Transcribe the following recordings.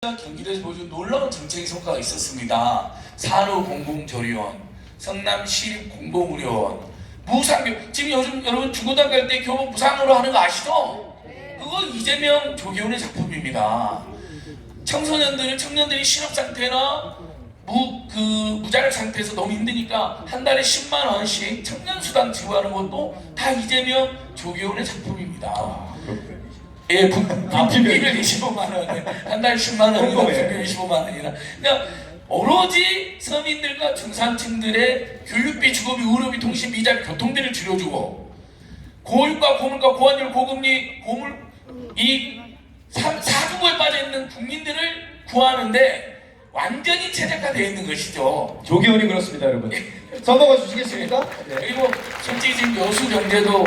경기도에서 보여준 놀라운 정책의 성과가 있었습니다. 산후공공조리원, 성남시립공공의료원, 무상교육. 지금 요즘 여러분 중고등학교 갈 때 교복 무상으로 하는 거 아시죠? 그거 이재명 조기훈의 작품입니다. 청년들이 실업 상태나 무자력 상태에서 너무 힘드니까 한 달에 10만 원씩 청년수당 지급하는 것도 다 이재명 조기훈의 작품입니다. 예, 분기별 25만 원, 한 달 10만 원이고 분기별 25만 원이나. 그러니까 오로지 서민들과 중산층들의 교육비, 주거비, 의료비, 통신비, 이자비, 교통비를 줄여주고 고율가, 고물가, 고환율, 고금리, 고물 이 사중고에 빠져 있는 국민들을 구하는데 완전히 최적화되어 있는 것이죠. 조기훈이 그렇습니다, 여러분. 선거가 주시겠습니까? 네. 그리고 솔직히 지금 여수 경제도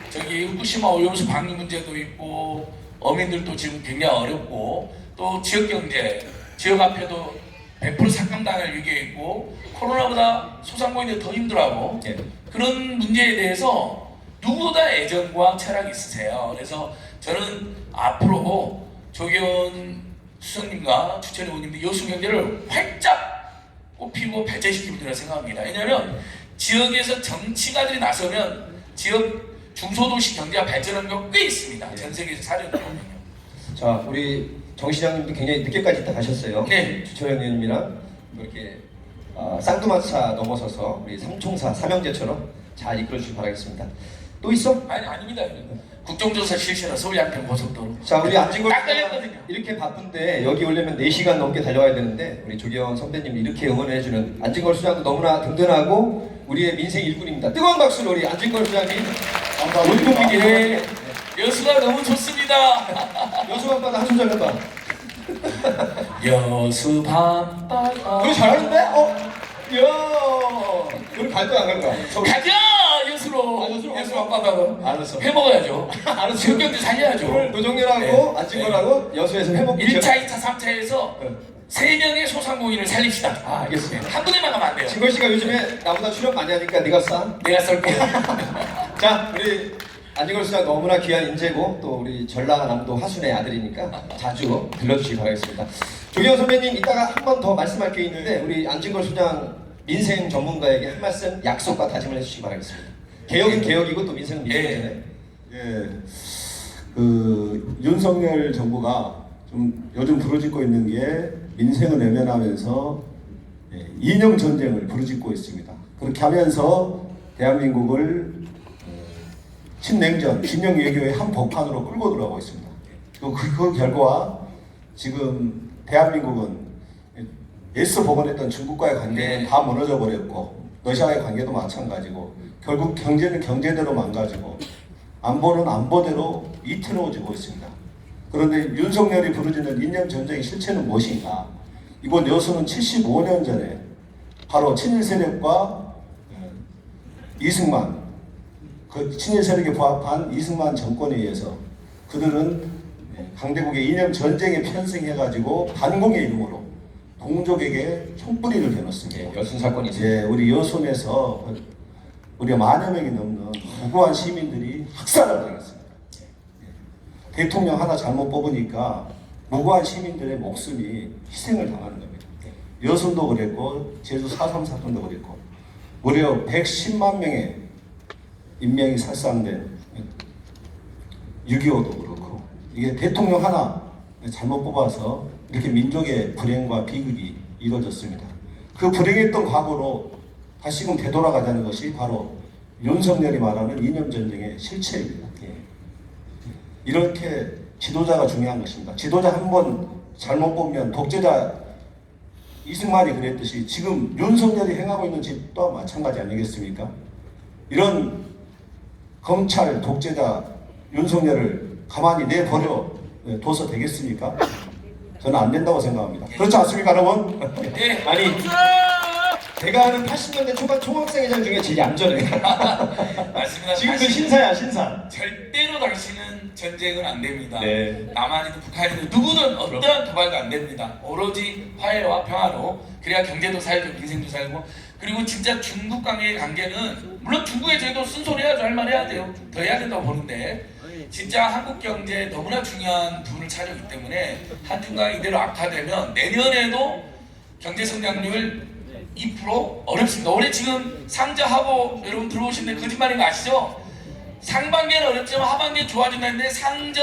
저기 후쿠시마 오염수 방류 문제도 있고 어민들도 지금 굉장히 어렵고 또 지역 경제, 지역 화폐도 100% 삭감당할 위기에 있고 코로나보다 소상공인들이 더 힘들어하고 그런 문제에 대해서 누구보다 애정과 철학이 있으세요. 그래서 저는 앞으로 조기훈 수석님과 주철 의원님들 여수 경제를 활짝 꽃피고 발전시키면 된다고 생각합니다. 왜냐하면 지역에서 정치가들이 나서면 지역 중소도시 경제가 발전하는 게 꽤 있습니다. 전 세계에서 사례를 보면요. 자, 우리 정 시장님도 굉장히 늦게까지 있다 가셨어요. 네. 주철현 의원님이랑 이렇게 쌍두마차 넘어서서 우리 삼총사 삼형제처럼 잘 이끌어주시기 바라겠습니다. 또 있어? 아니 아닙니다. 국정조사 실시하는 서울 양평 고속도로. 자, 우리 안진걸 딱 걸렸거든요. 이렇게 바쁜데 여기 오려면 4시간 넘게 달려와야 되는데 우리 조기현 선배님 이렇게 응원해주는 안진걸 수장도 너무나 든든하고 우리의 민생 일꾼입니다. 뜨거운 박수로 우리 안진걸 수장님 감사합니다. 네. 여수가 너무 좋습니다. 여수 밤바다 한 소절 해봐. 여수 밤바다. 우리 잘하는데? 이야. 우리 갈 거야 안 갈 거야? 가자 여수로. 여수 밤바다로. 알았어. 회 먹어야죠. 알았어. 지역 경제 살려야죠. 오늘 노정렬하고 안진걸하고 여수에서 회 먹고 1차, 2차, 3차에서 3명의 소상공인을 살립시다. 알겠습니다. 한 분에만 가면 안 돼요. 진걸 씨가 요즘에 나보다 출연 많이 하니까 네가 싸. 내가 쏠게요. 자, 우리 안진걸 수장 너무나 귀한 인재고 또 우리 전라남도 화순의 아들이니까 자주 들러주시기 바라겠습니다. 조기현 선배님 이따가 한 번 더 말씀할 게 있는데 우리 안진걸 수장 민생 전문가에게 한 말씀 약속과 다짐을 해주시기 바라겠습니다. 개혁은 개혁이고 또 민생은 민생이잖아요. 예, 그 윤석열 정부가 좀 요즘 부르짖고 있는 게 민생을 외면하면서 이념 전쟁을 부르짖고 있습니다. 그렇게 하면서 대한민국을 친냉전, 진영 외교의 한 복판으로 끌고 들어가고 있습니다. 그 결과 지금 대한민국은 애써 복원했던 중국과의 관계는 다 무너져 버렸고 러시아의 관계도 마찬가지고 결국 경제는 경제대로 망가지고 안보는 안보대로 이태로워지고 있습니다. 그런데 윤석열이 부르짖는 이념 전쟁의 실체는 무엇인가? 이곳 여수는 75년 전에 바로 친일 세력과 이승만, 그 친일 세력에 부합한 이승만 정권에 의해서 그들은 강대국의 이념 전쟁에 편승해가지고 반공의 이름으로 동족에게 총뿌리를 겨눴습니다. 여순 사건이 있습니다. 예, 우리 여순에서 우리가 만여 명이 넘는 무고한 시민들이 학살을 당했습니다. 대통령 하나 잘못 뽑으니까 무고한 시민들의 목숨이 희생을 당하는 겁니다. 여순도 그랬고 제주 4.3 사건도 그랬고 무려 110만 명의 인명이 살상된 6.25도 그렇고 이게 대통령 하나 잘못 뽑아서 이렇게 민족의 불행과 비극이 이루어졌습니다. 그 불행했던 과거로 다시금 되돌아가자는 것이 바로 윤석열이 말하는 이념전쟁의 실체입니다. 이렇게 지도자가 중요한 것입니다. 지도자 한 번 잘못 보면 독재자 이승만이 그랬듯이 지금 윤석열이 행하고 있는 짓도 마찬가지 아니겠습니까? 이런 검찰 독재자 윤석열을 가만히 내버려 둬서 되겠습니까? 저는 안 된다고 생각합니다. 그렇지 않습니까, 여러분? 네. 아니 제가 아는 80년대 초반 총학생회장 중에 제일 얌전해. 맞습니다. 지금 그 신사야 신사. 절대로 당신은 전쟁은 안 됩니다. 네. 남한이든 북한이든 누구든 어떠한 도발도 안 됩니다. 오로지 화해와 평화로 그래야 경제도 살고 민생도 살고 그리고 진짜 중국 관계의 관계는 물론 중국에 저희도 쓴소리 해야죠. 할 말 해야 돼요. 더 해야 된다고 보는데 진짜 한국 경제에 너무나 중요한 부분을 차지하기 때문에 한중강이 이대로 악화되면 내년에도 경제 성장률 2% 어렵습니다. 올해 지금 상저하고 여러분 들어오시는데 거짓말인 거 아시죠? 상반기에는 어렵지만 하반기에 좋아진다는데 상저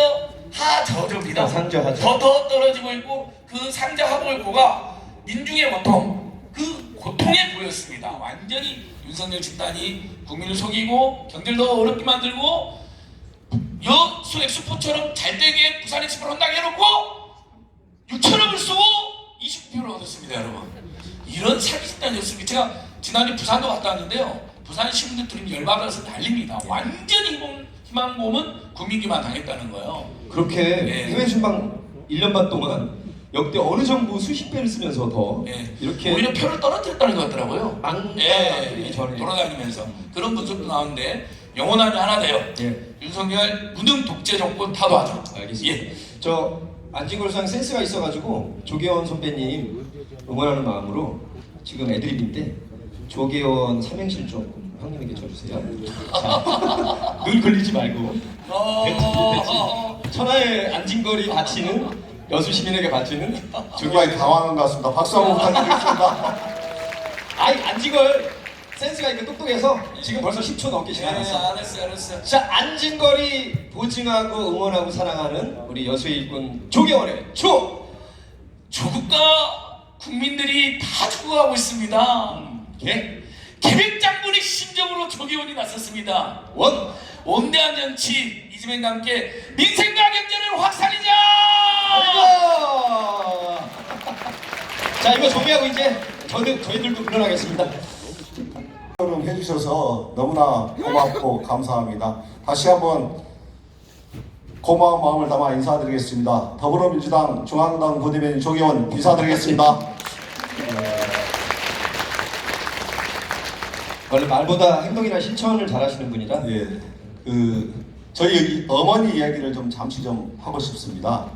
하저조입니다. 상저 하저. 더 떨어지고 있고 그 상저 하복을고가 민중의 고통, 그 고통에 보였습니다. 완전히 윤석열 집단이 국민을 속이고 경제를 더 어렵게 만들고 여수 엑스포처럼 잘되게 부산 엑스포를 한다고 해놓고 6천억을 쓰고 29표를 얻었습니다, 여러분. 이런 사기 집단이었습니다. 제가 지난주 부산도 갔다 왔는데요. 부산 시민들 들으면 열받아서 난립니다. 완전히 희망고문 국민기만 당했다는 거예요. 그렇게 네. 해외 순방 1년 반 동안 역대 어느 정부 수십 배를 쓰면서 더 예. 이렇게 오히려 표를 떨어뜨렸다는 것 같더라고요. 망가뜨리기 전에. 돌아다니면서 그런 분석도 나오는데 영원함이 하나 돼요. 예. 윤석열 무능 독재 정권 타도하죠. 알겠습니다. 예. 저 안진걸 수상 센스가 있어가지고 조계원 선배님 응원하는 마음으로 지금 애드립인데 조계원 삼행실 좀 형님에게 쳐주세요. 자, 눈 걸리지 말고 천하의 안진걸이 바치는 여수 시민에게 바치는 정말 당황한 것 같습니다. 박수 한번 부탁드리겠습니다. 아이 안진걸 센스가 있고 똑똑해서 지금 벌써 10초 넘게 지나갔어. 알았어. 자, 안진걸이 보증하고 응원하고 사랑하는 우리 여수의 일꾼 조계원의 조국과 국민들이 다 죽어가고 있습니다. 예? 계백장군의 심정으로 조계원이 나섰습니다. 원대한 정치 이재명과 함께 민생과 경제를 확 살리자! 자, 이거 정리하고 이제 저희들도 물러나겠습니다. 해주셔서 너무나 고맙고 감사합니다. 다시 한번 고마운 마음을 담아 인사드리겠습니다. 더불어민주당 중앙당 부대변인 조계원 인사드리겠습니다. 원래 말보다 행동이나 실천을 잘하시는 분이라. 예, 저희 어머니 이야기를 좀 잠시 좀 하고 싶습니다.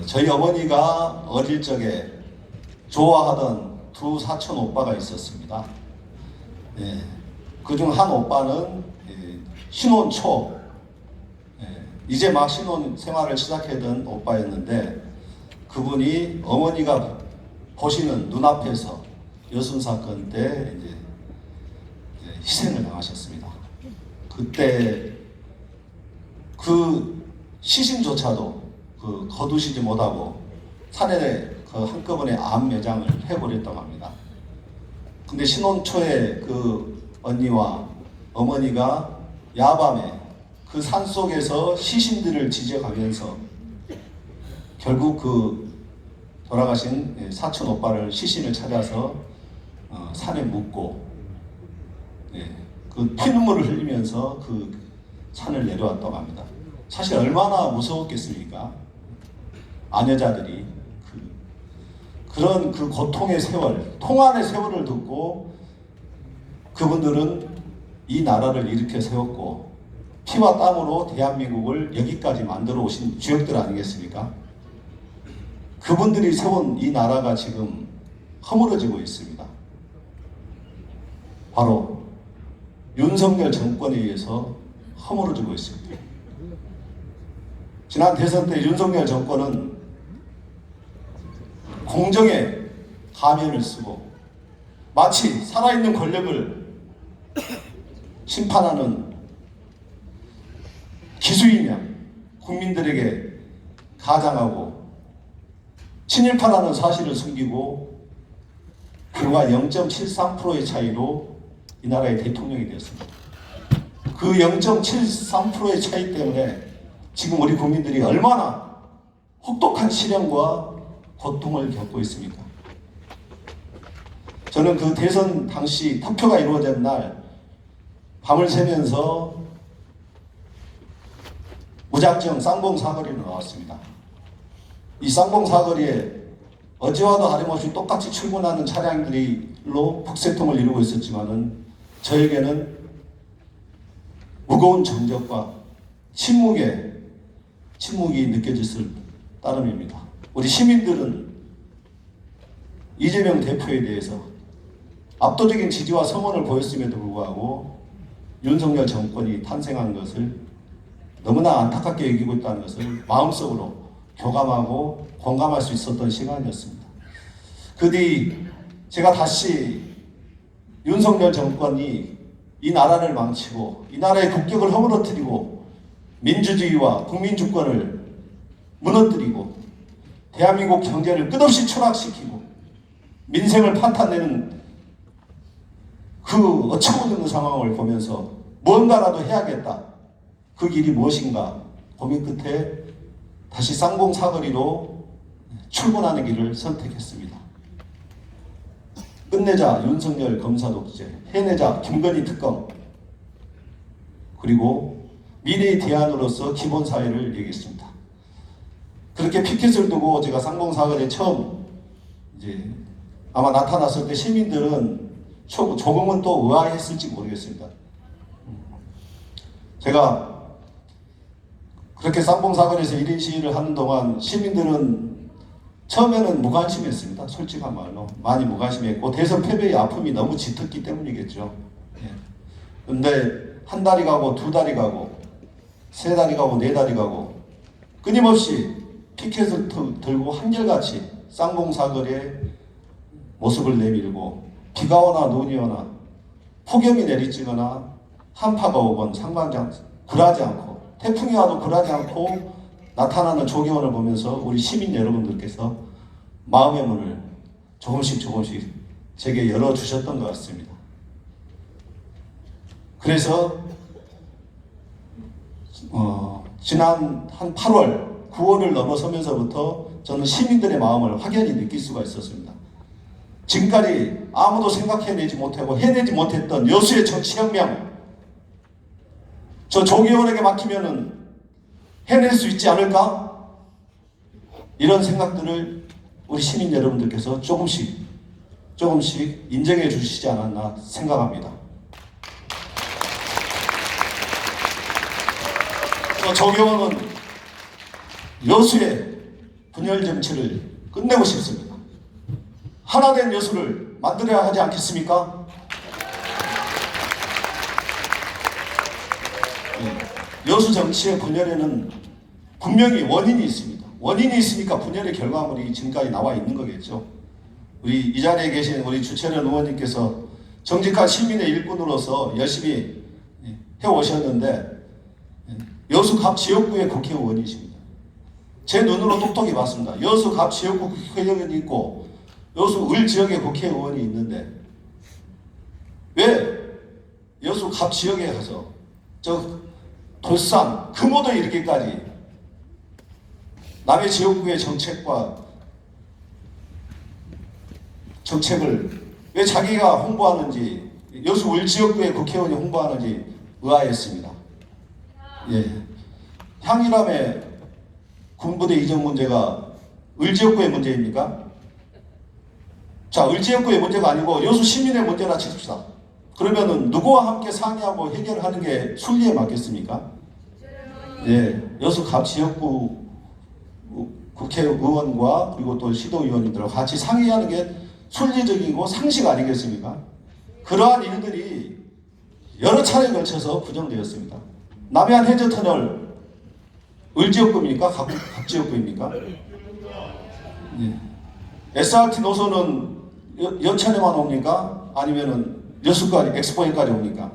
저희 어머니가 어릴 적에 좋아하던 두 사촌 오빠가 있었습니다. 예, 그중 한 오빠는 신혼 초, 이제 막 신혼 생활을 시작하던 오빠였는데 그분이 어머니가 보시는 눈앞에서 여순 사건 때 이제 희생을 당하셨습니다. 그때 그 시신조차도 거두시지 못하고 산에 한꺼번에 암 매장을 해버렸다고 합니다. 근데 신혼 초에 그 언니와 어머니가 야밤에 그 산 속에서 시신들을 지져가면서 결국 그 돌아가신 사촌 오빠를 시신을 찾아서 산에 묻고 그 피눈물을 흘리면서 그 산을 내려왔다고 합니다. 사실 얼마나 무서웠겠습니까? 아내자들이 그런 그 고통의 세월, 통한의 세월을 듣고 그분들은 이 나라를 일으켜 세웠고 피와 땀으로 대한민국을 여기까지 만들어 오신 주역들 아니겠습니까? 그분들이 세운 이 나라가 지금 허물어지고 있습니다. 바로 윤석열 정권에 의해서 허물어지고 있습니다. 지난 대선 때 윤석열 정권은 공정의 가면을 쓰고 마치 살아있는 권력을 심판하는 기수이며 국민들에게 가장하고 친일파라는 사실을 숨기고 불과 0.73%의 차이로 이 나라의 대통령이 되었습니다. 그 0.73%의 차이 때문에 지금 우리 국민들이 얼마나 혹독한 시련과 고통을 겪고 있습니까? 저는 그 대선 당시 투표가 이루어진 날 밤을 새면서 무작정 쌍봉 사거리로 나왔습니다. 이 쌍봉 사거리에 어제와도 다름없이 똑같이 출근하는 차량들로 북새통을 이루고 있었지만은 저에게는 무거운 정적과 침묵이 느껴졌을 따름입니다. 우리 시민들은 이재명 대표에 대해서 압도적인 지지와 성원을 보였음에도 불구하고 윤석열 정권이 탄생한 것을 너무나 안타깝게 여기고 있다는 것을 마음속으로 교감하고 공감할 수 있었던 시간이었습니다. 그 뒤 제가 다시 윤석열 정권이 이 나라를 망치고 이 나라의 국격을 허물어뜨리고 민주주의와 국민주권을 무너뜨리고 대한민국 경제를 끝없이 추락시키고 민생을 파탄내는 그 어처구니없는 상황을 보면서 뭔가라도 해야겠다. 그 길이 무엇인가 고민 끝에 다시 쌍봉 사거리로 출근하는 길을 선택했습니다. 끝내자 윤석열 검사 독재, 해내자 김건희 특검, 그리고 미래의 대안으로서 기본사회를 얘기했습니다. 그렇게 피켓을 두고 제가 쌍봉 사거리에 처음 이제 아마 나타났을 때 시민들은 조금은 또 의아했을지 모르겠습니다. 제가 그렇게 쌍봉 사거리에서 1인 시위를 하는 동안 시민들은 처음에는 무관심했습니다. 솔직한 말로 많이 무관심했고 대선 패배의 아픔이 너무 짙었기 때문이겠죠. 그런데 한 달이 가고 두 달이 가고 세 달이 가고 네 달이 가고 끊임없이 피켓을 들고 한결같이 쌍봉 사거리에 모습을 내밀고 비가 오나 눈이 오나 폭염이 내리쬐거나 한파가 오건 굴하지 않고 태풍이 와도 굴하지 않고 나타나는 조경을 보면서 우리 시민 여러분들께서 마음의 문을 조금씩 제게 열어주셨던 것 같습니다. 그래서 지난 한 8월, 9월을 넘어서면서부터 저는 시민들의 마음을 확연히 느낄 수가 있었습니다. 지금까지 아무도 생각해내지 못하고 해내지 못했던 여수의 정치혁명, 저 조계원에게 맡기면은 해낼 수 있지 않을까? 이런 생각들을 우리 시민 여러분들께서 조금씩 인정해 주시지 않았나 생각합니다. 조계원은 여수의 분열 정치를 끝내고 싶습니다. 하나된 여수를 만들어야 하지 않겠습니까? 여수 정치의 분열에는 분명히 원인이 있습니다. 원인이 있으니까 분열의 결과물이 지금까지 나와 있는 거겠죠. 우리 이 자리에 계신 우리 주철현 의원님께서 정직한 시민의 일꾼으로서 열심히 해오셨는데 여수 갑 지역구의 국회의원이십니다. 제 눈으로 똑똑히 봤습니다. 여수 갑 지역구 국회의원이 있고 여수 을 지역의 국회의원이 있는데 왜 여수 갑 지역에 가서 저 돌산, 금오도 이르기까지 남의 지역구의 정책을 왜 자기가 홍보하는지, 여수 을 지역구의 국회의원이 홍보하는지 의아했습니다. 향일함의 군부대 이전 문제가 을 지역구의 문제입니까? 자, 을 지역구의 문제가 아니고 여수 시민의 문제라 칩시다. 그러면은 누구와 함께 상의하고 해결하는 게 순리에 맞겠습니까? 여수 갑 지역구 국회의원과 그리고 또 시도의원님들과 같이 상의하는 게 순리적이고 상식 아니겠습니까? 그러한 일들이 여러 차례에 걸쳐서 부정되었습니다. 남해안 해저터널 을 지역구입니까? 갑 지역구입니까? SRT 노선은 연천에만 옵니까? 아니면은 여수까지 엑스포인까지 옵니까?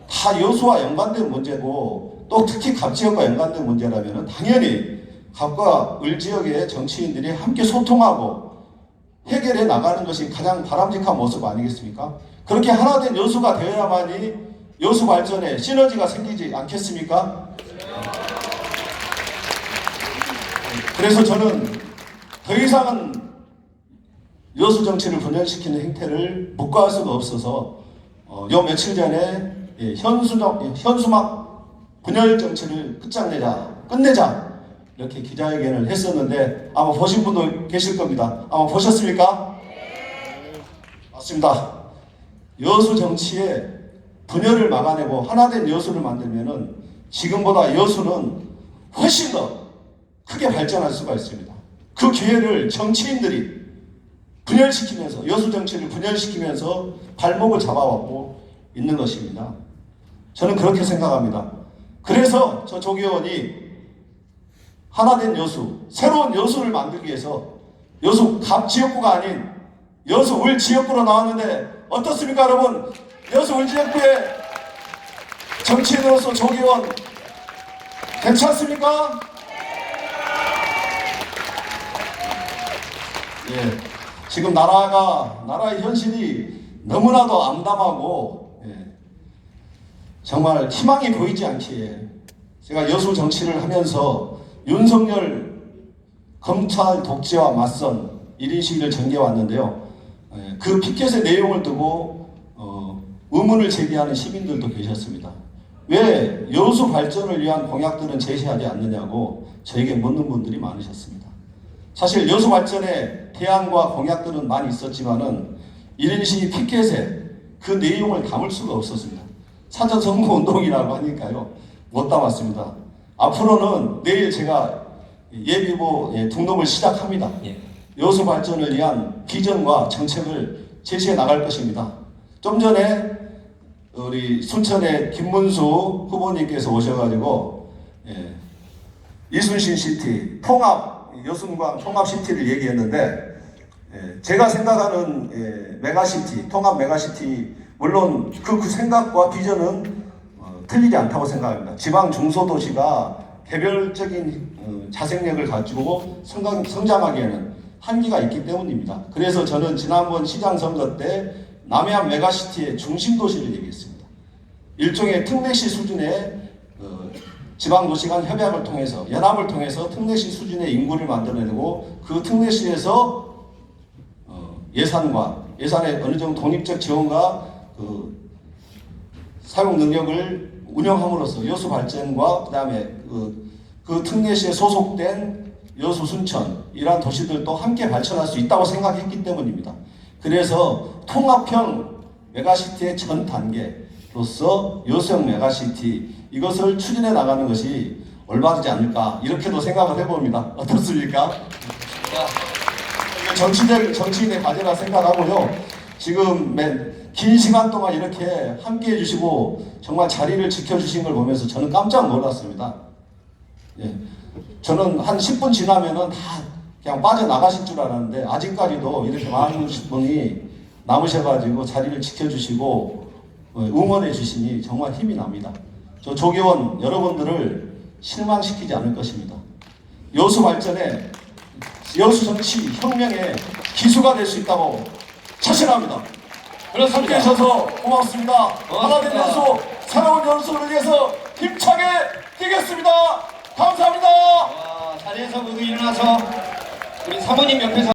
다 여수와 연관된 문제고 또 특히 갑 지역과 연관된 문제라면 당연히 갑과 을 지역의 정치인들이 함께 소통하고 해결해 나가는 것이 가장 바람직한 모습 아니겠습니까? 그렇게 하나된 여수가 되어야만이 여수 발전에 시너지가 생기지 않겠습니까? 그래서 저는 더 이상은 여수 정치를 분열시키는 행태를 묵과할 수가 없어서 요 며칠 전에 현수막 분열 정치를 끝내자 이렇게 기자회견을 했었는데 아마 보신 분도 계실 겁니다. 아마 보셨습니까? 맞습니다. 여수 정치의 분열을 막아내고 하나된 여수를 만들면은 지금보다 여수는 훨씬 더 크게 발전할 수가 있습니다. 그 기회를 정치인들이 분열시키면서 여수 정치를 분열시키면서 발목을 잡아왔고 있는 것입니다. 저는 그렇게 생각합니다. 그래서 저 조계원이 하나된 여수, 새로운 여수를 만들기 위해서 여수 갑 지역구가 아닌 여수 을 지역구로 나왔는데 어떻습니까 여러분? 여수 을 지역구의 정치인으로서 조계원 괜찮습니까? 예, 지금 나라의 현실이 너무나도 암담하고 정말 희망이 보이지 않기에 제가 여수 정치를 하면서 윤석열 검찰 독재와 맞선 1인 시위를 전개해 왔는데요. 그 피켓의 내용을 두고 의문을 제기하는 시민들도 계셨습니다. 왜 여수 발전을 위한 공약들은 제시하지 않느냐고 저에게 묻는 분들이 많으셨습니다. 사실 여수 발전에 대안과 공약들은 많이 있었지만은 1인 시위 피켓에 그 내용을 담을 수가 없었습니다. 사전 선거 운동이라고 하니까요. 못 담았습니다. 앞으로는 내일 제가 예비후보 등록을 시작합니다. 여수 발전을 위한 비전과 정책을 제시해 나갈 것입니다. 좀 전에 우리 순천의 김문수 후보님께서 오셔가지고 이순신 시티 통합 여순광 통합 시티를 얘기했는데 제가 생각하는 메가시티 통합 메가시티 물론 그 생각과 비전은 틀리지 않다고 생각합니다. 지방 중소도시가 개별적인 자생력을 가지고 성장하기에는 한계가 있기 때문입니다. 그래서 저는 지난번 시장 선거 때 남해안 메가시티의 중심도시를 얘기했습니다. 일종의 특례시 수준의 지방도시 간 협약을 통해서 연합을 통해서 특례시 수준의 인구를 만들어내고 그 특례시에서 예산의 어느 정도 독립적 지원과 사용 능력을 운영함으로써 여수 발전과 그다음에 그 특례시에 소속된 여수 순천 이러한 도시들도 함께 발전할 수 있다고 생각했기 때문입니다. 그래서 통합형 메가시티의 전 단계로서 여수형 메가시티 이것을 추진해 나가는 것이 올바르지 않을까 이렇게도 생각을 해봅니다. 어떻습니까? 정치인의 과제라 생각하고요. 지금 긴 시간 동안 이렇게 함께 해주시고 정말 자리를 지켜주신 걸 보면서 저는 깜짝 놀랐습니다. 저는 한 10분 지나면은 다 그냥 빠져나가실 줄 알았는데 아직까지도 이렇게 많은 분이 남으셔가지고 자리를 지켜주시고 응원해 주시니 정말 힘이 납니다. 저 조계원 여러분들을 실망시키지 않을 것입니다. 여수 발전에 여수 정치 혁명의 기수가 될 수 있다고 자신합니다. 함께 해주셔서 고맙습니다. 하나된 여수 새로운 여수를 위해서 힘차게 뛰겠습니다. 감사합니다. 자리에서 모두 일어나서 우리 사모님 옆에서